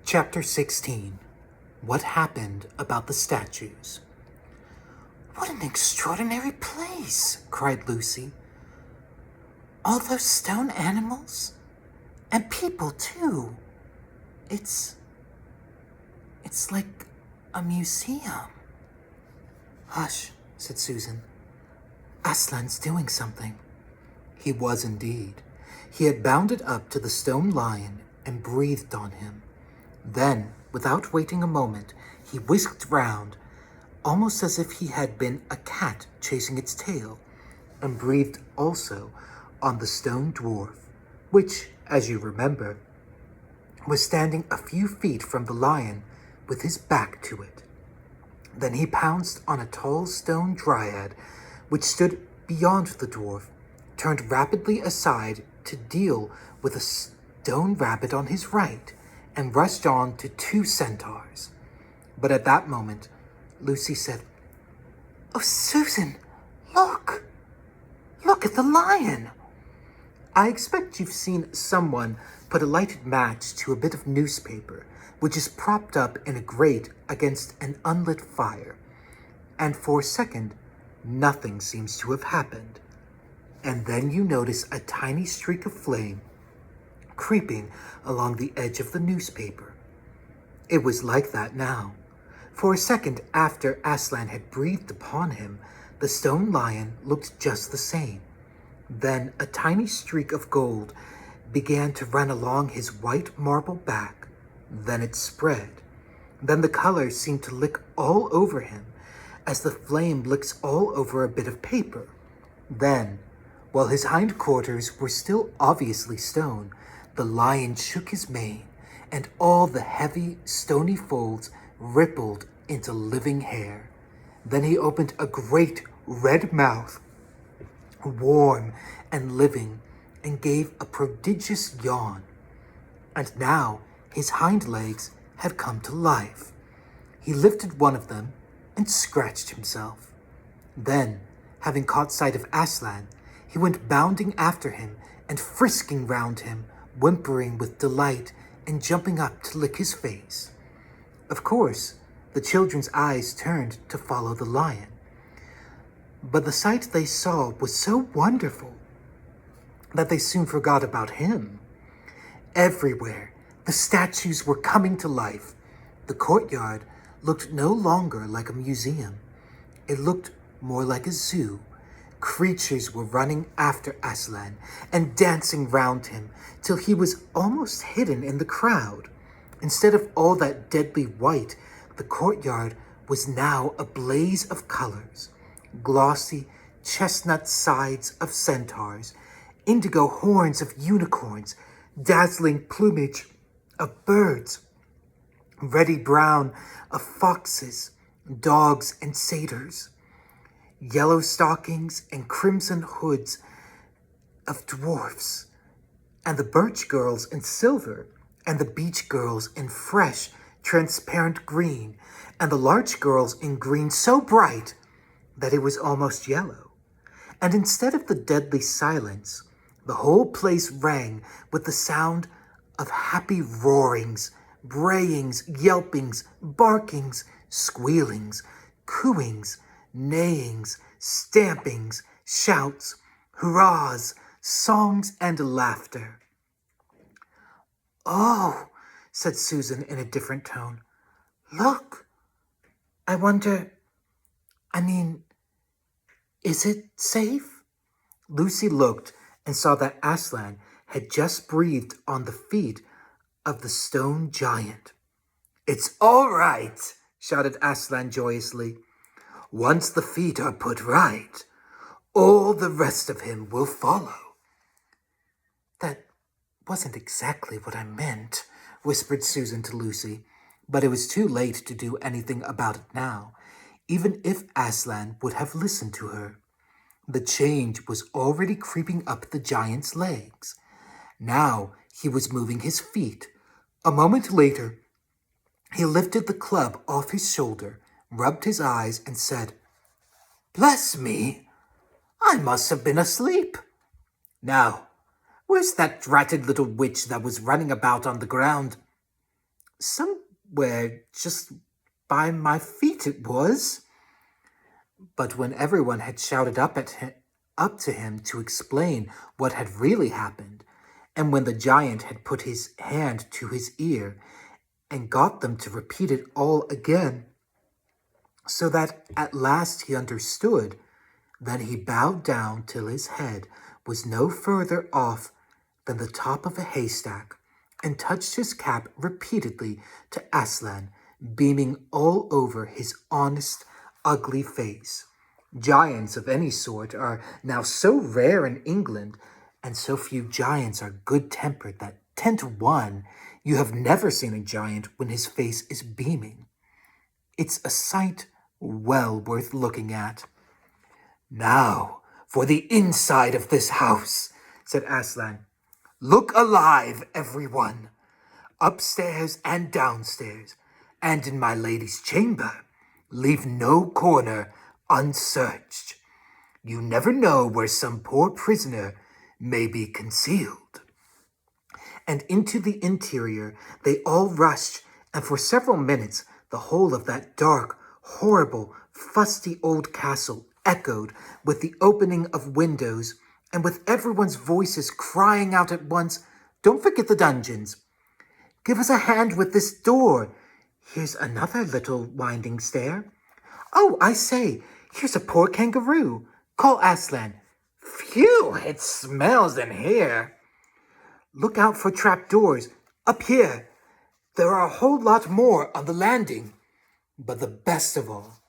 Chapter 16. What happened about the statues? "What an extraordinary place," cried Lucy. "All those stone animals. And people, too. It's like a museum." "Hush," said Susan. "Aslan's doing something." He was indeed. He had bounded up to the stone lion and breathed on him. Then, without waiting a moment, he whisked round, almost as if he had been a cat chasing its tail, and breathed also on the stone dwarf, which, as you remember, was standing a few feet from the lion with his back to it. Then he pounced on a tall stone dryad, which stood beyond the dwarf, turned rapidly aside to deal with a stone rabbit on his right, and rushed on to two centaurs. But at that moment, Lucy said, "Oh, Susan, look! Look at the lion!" I expect you've seen someone put a lighted match to a bit of newspaper, which is propped up in a grate against an unlit fire, and for a second, nothing seems to have happened. And then you notice a tiny streak of flame creeping along the edge of the newspaper. It was like that now. For a second after Aslan had breathed upon him, the stone lion looked just the same. Then a tiny streak of gold began to run along his white marble back. Then it spread. Then the color seemed to lick all over him, as the flame licks all over a bit of paper. Then, while his hindquarters were still obviously stone, the lion shook his mane, and all the heavy, stony folds rippled into living hair. Then he opened a great red mouth, warm and living, and gave a prodigious yawn. And now his hind legs had come to life. He lifted one of them and scratched himself. Then, having caught sight of Aslan, he went bounding after him and frisking round him, whimpering with delight and jumping up to lick his face. Of course, the children's eyes turned to follow the lion. But the sight they saw was so wonderful that they soon forgot about him. Everywhere, the statues were coming to life. The courtyard looked no longer like a museum. It looked more like a zoo. Creatures were running after Aslan and dancing round him till he was almost hidden in the crowd. Instead of all that deadly white, the courtyard was now a blaze of colors. Glossy chestnut sides of centaurs, indigo horns of unicorns, dazzling plumage of birds, reddy brown of foxes, dogs and satyrs, yellow stockings and crimson hoods of dwarfs, and the birch girls in silver, and the beech girls in fresh, transparent green, and the larch girls in green so bright that it was almost yellow. And instead of the deadly silence, the whole place rang with the sound of happy roarings, brayings, yelpings, barkings, squealings, cooings, neighings, stampings, shouts, hurrahs, songs, and laughter. "Oh," said Susan in a different tone. "Look, I wonder, is it safe?" Lucy looked and saw that Aslan had just breathed on the feet of the stone giant. "It's all right," shouted Aslan joyously. "Once the feet are put right, all the rest of him will follow." "That wasn't exactly what I meant," whispered Susan to Lucy, but it was too late to do anything about it now, even if Aslan would have listened to her. The change was already creeping up the giant's legs. Now he was moving his feet. A moment later, he lifted the club off his shoulder, rubbed his eyes, and said, "Bless me, I must have been asleep. Now, where's that dratted little witch that was running about on the ground?" Somewhere just by my feet it was. But when everyone had shouted up to him to explain what had really happened, and when the giant had put his hand to his ear and got them to repeat it all again, so that at last he understood, then he bowed down till his head was no further off than the top of a haystack, and touched his cap repeatedly to Aslan, beaming all over his honest, ugly face. Giants of any sort are now so rare in England, and so few giants are good-tempered that 10 to 1 you have never seen a giant when his face is beaming. It's a sight well worth looking at. Now for the inside of this house, said Aslan. Look alive, everyone, upstairs and downstairs, and in my lady's chamber. Leave no corner unsearched. You never know where some poor prisoner may be concealed. And into the interior they all rushed, and for several minutes the whole of that dark, horrible, fusty old castle echoed with the opening of windows, and with everyone's voices crying out at once, "Don't forget the dungeons! Give us a hand with this door! Here's another little winding stair. Oh, I say, here's a poor kangaroo! Call Aslan! Phew, it smells in here! Look out for trapdoors! Up here! There are a whole lot more on the landing!" But the best of all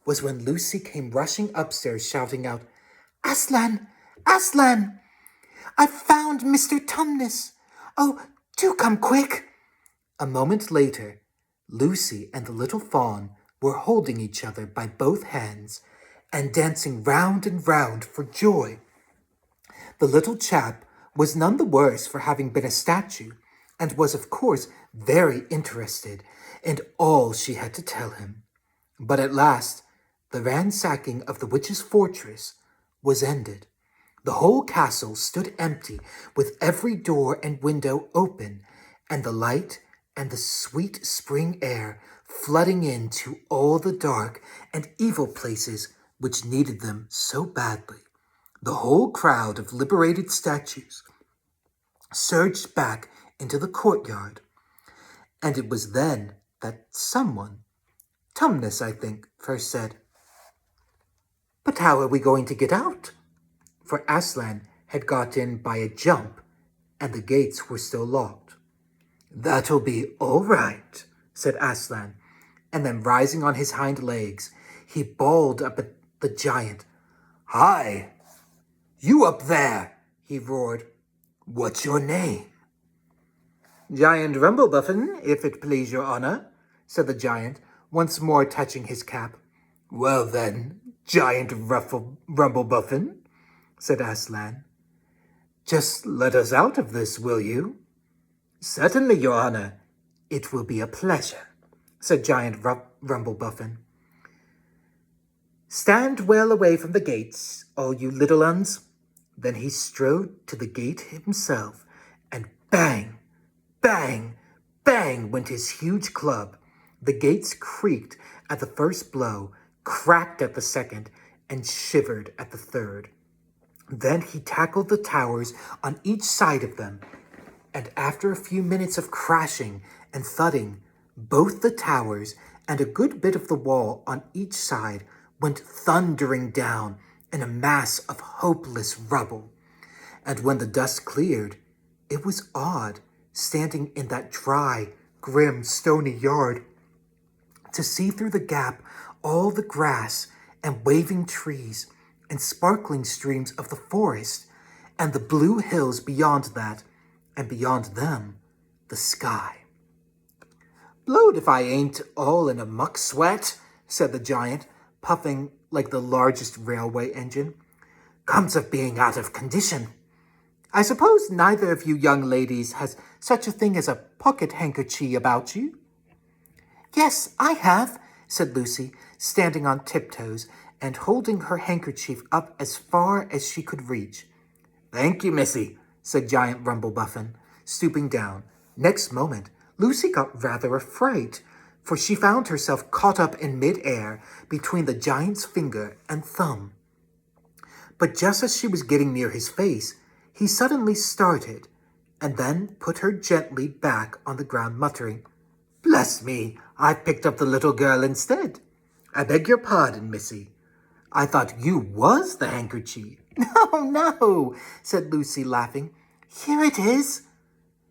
was when Lucy came rushing upstairs shouting out, "Aslan! Aslan! I've found Mr. Tumnus! Oh, do come quick!" A moment later, Lucy and the little fawn were holding each other by both hands and dancing round and round for joy. The little chap was none the worse for having been a statue, and was of course very interested in all she had to tell him. But at last the ransacking of the witch's fortress was ended. The whole castle stood empty, with every door and window open, and the light and the sweet spring air flooding into all the dark and evil places which needed them so badly. The whole crowd of liberated statues surged back into the courtyard, and it was then that someone, Tumnus, I think, first said, "But how are we going to get out?" For Aslan had got in by a jump, and the gates were still locked. "That'll be all right," said Aslan, and then rising on his hind legs, he bawled up at the giant. "Hi! You up there!" he roared. "What's your name?" "Giant Rumblebuffin, if it please your honor," said the giant, once more touching his cap. "Well then, Giant Rumblebuffin," said Aslan, "just let us out of this, will you?" "Certainly, your honor. It will be a pleasure," said Giant Rumblebuffin. "Stand well away from the gates, all you little uns." Then he strode to the gate himself, and bang, bang, bang went his huge club. The gates creaked at the first blow, cracked at the second, and shivered at the third. Then he tackled the towers on each side of them, and after a few minutes of crashing and thudding, both the towers and a good bit of the wall on each side went thundering down in a mass of hopeless rubble. And when the dust cleared, it was odd, standing in that dry, grim, stony yard, to see through the gap all the grass and waving trees and sparkling streams of the forest, and the blue hills beyond that, and beyond them, the sky. "Blowed if I ain't all in a muck sweat," said the giant, puffing like the largest railway engine. "Comes of being out of condition. I suppose neither of you young ladies has such a thing as a pocket handkerchief about you?" "Yes, I have," said Lucy, standing on tiptoes and holding her handkerchief up as far as she could reach. "Thank you, missy," said Giant Rumblebuffin, stooping down. Next moment, Lucy got rather afraid, for she found herself caught up in mid-air between the giant's finger and thumb. But just as she was getting near his face, he suddenly started, and then put her gently back on the ground, muttering, "Bless me, I've picked up the little girl instead. I beg your pardon, missy. I thought you was the handkerchief." "No, no," said Lucy, laughing. "Here it is."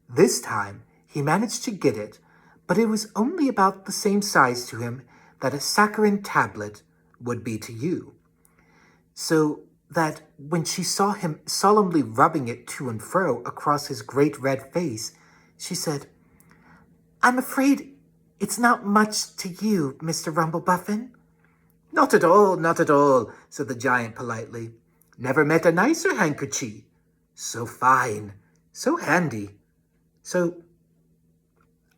This time he managed to get it, but it was only about the same size to him that a saccharine tablet would be to you. So that when she saw him solemnly rubbing it to and fro across his great red face, she said, "I'm afraid it's not much to you, Mr. Rumblebuffin." "Not at all, not at all," said the giant politely. "Never met a nicer handkerchief. So fine, so handy, so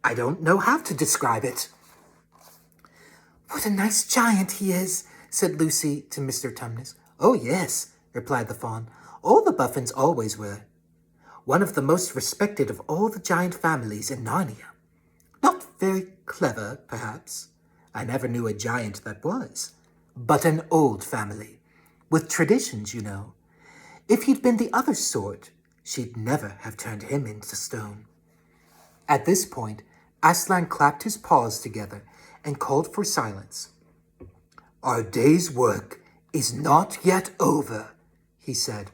I don't know how to describe it." "What a nice giant he is," said Lucy to Mr. Tumnus. "Oh, yes," replied the fawn. "All the Buffins always were. One of the most respected of all the giant families in Narnia. Not very clever, perhaps. I never knew a giant that was. But an old family. With traditions, you know. If he'd been the other sort, she'd never have turned him into stone." At this point, Aslan clapped his paws together and called for silence. "Our day's work is not yet over," he said,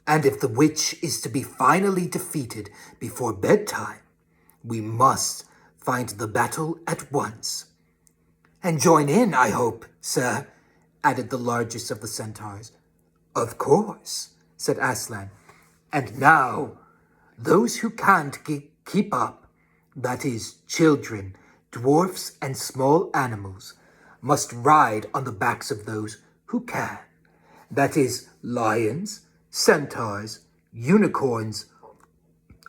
"and if the witch is to be finally defeated before bedtime, we must find the battle at once. And join in, I hope, sir," added the largest of the centaurs. "Of course," said Aslan. "And now, those who can't keep up, that is, children, dwarfs, and small animals, must ride on the backs of those who can. That is, lions, centaurs, unicorns,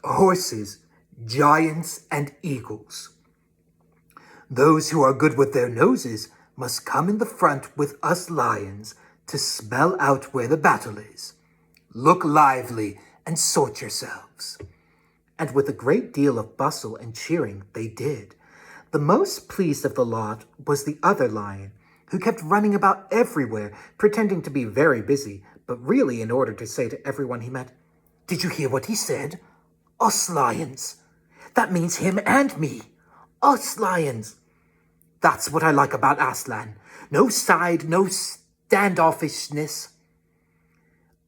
horses, giants, and eagles. Those who are good with their noses must come in the front with us lions to smell out where the battle is. Look lively and sort yourselves." And with a great deal of bustle and cheering, they did. The most pleased of the lot was the other lion, who kept running about everywhere, pretending to be very busy, but really in order to say to everyone he met, "Did you hear what he said? Us lions. That means him and me. Us lions. That's what I like about Aslan. No side, no standoffishness.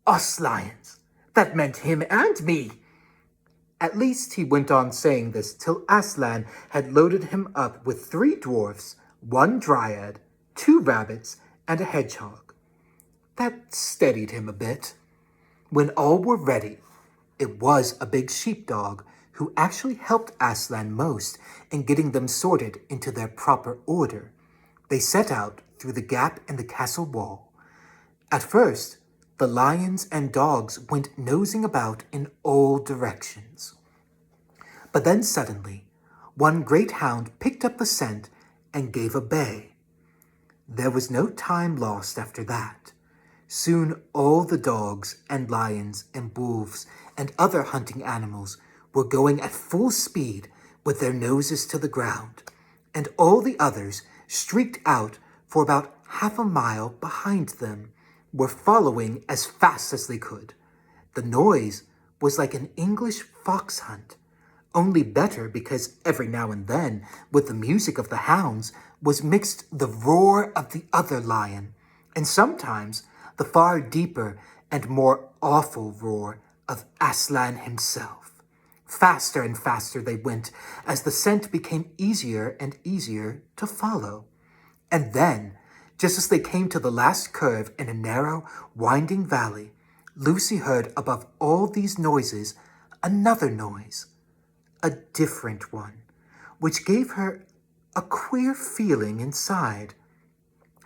Us lions. That meant him and me." At least he went on saying this till Aslan had loaded him up with 3 dwarfs, 1 dryad, 2 rabbits, and a hedgehog. That steadied him a bit. When all were ready, it was a big sheepdog who actually helped Aslan most in getting them sorted into their proper order. They set out through the gap in the castle wall. At first, the lions and dogs went nosing about in all directions. But then suddenly, one great hound picked up the scent and gave a bay. There was no time lost after that. Soon all the dogs and lions and wolves and other hunting animals were going at full speed with their noses to the ground, and all the others streaked out for about half a mile behind them, were following as fast as they could. The noise was like an English fox hunt, only better because every now and then, with the music of the hounds, was mixed the roar of the other lion, and sometimes the far deeper and more awful roar of Aslan himself. Faster and faster they went as the scent became easier and easier to follow. And then, just as they came to the last curve in a narrow, winding valley, Lucy heard above all these noises another noise, a different one, which gave her a queer feeling inside.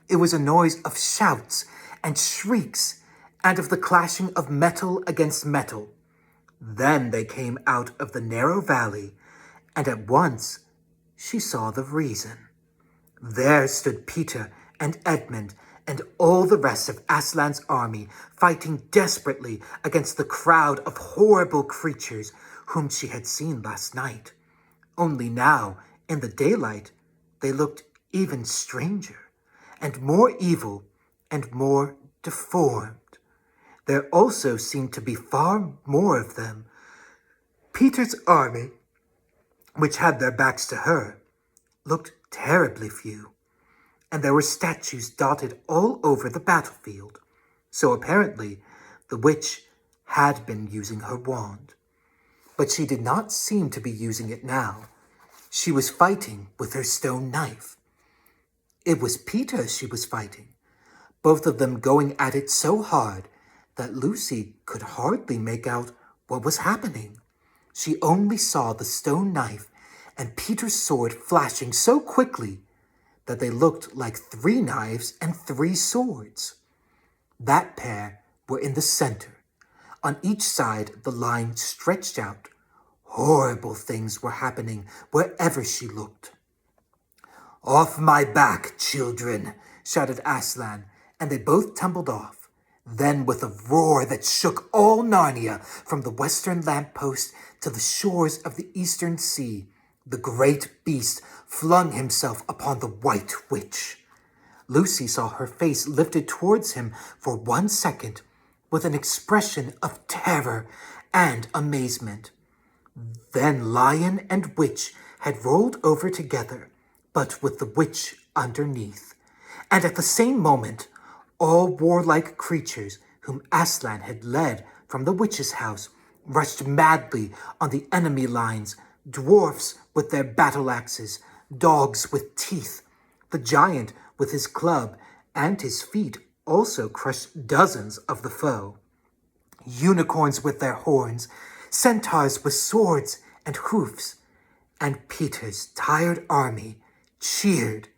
It was a noise of shouts and shrieks and of the clashing of metal against metal. Then they came out of the narrow valley, and at once she saw the reason. There stood Peter and Edmund and all the rest of Aslan's army, fighting desperately against the crowd of horrible creatures whom she had seen last night. Only now, in the daylight, they looked even stranger, and more evil, and more deformed. There also seemed to be far more of them. Peter's army, which had their backs to her, looked terribly few, and there were statues dotted all over the battlefield. So apparently, the witch had been using her wand. But she did not seem to be using it now. She was fighting with her stone knife. It was Peter she was fighting, both of them going at it so hard that Lucy could hardly make out what was happening. She only saw the stone knife and Peter's sword flashing so quickly that they looked like 3 knives and 3 swords. That pair were in the center. On each side, the line stretched out. Horrible things were happening wherever she looked. "Off my back, children," shouted Aslan, and they both tumbled off. Then, with a roar that shook all Narnia, from the western lamppost to the shores of the eastern sea, the great beast flung himself upon the White Witch. Lucy saw her face lifted towards him for 1 second with an expression of terror and amazement. Then Lion and Witch had rolled over together, but with the witch underneath. And at the same moment, all warlike creatures whom Aslan had led from the witch's house rushed madly on the enemy lines, dwarfs with their battle axes, dogs with teeth. The giant with his club and his feet also crushed dozens of the foe. Unicorns with their horns, centaurs with swords and hoofs, and Peter's tired army cheered,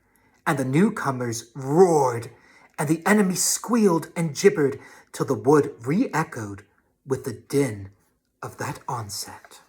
and the newcomers roared, and the enemy squealed and gibbered till the wood re-echoed with the din of that onset.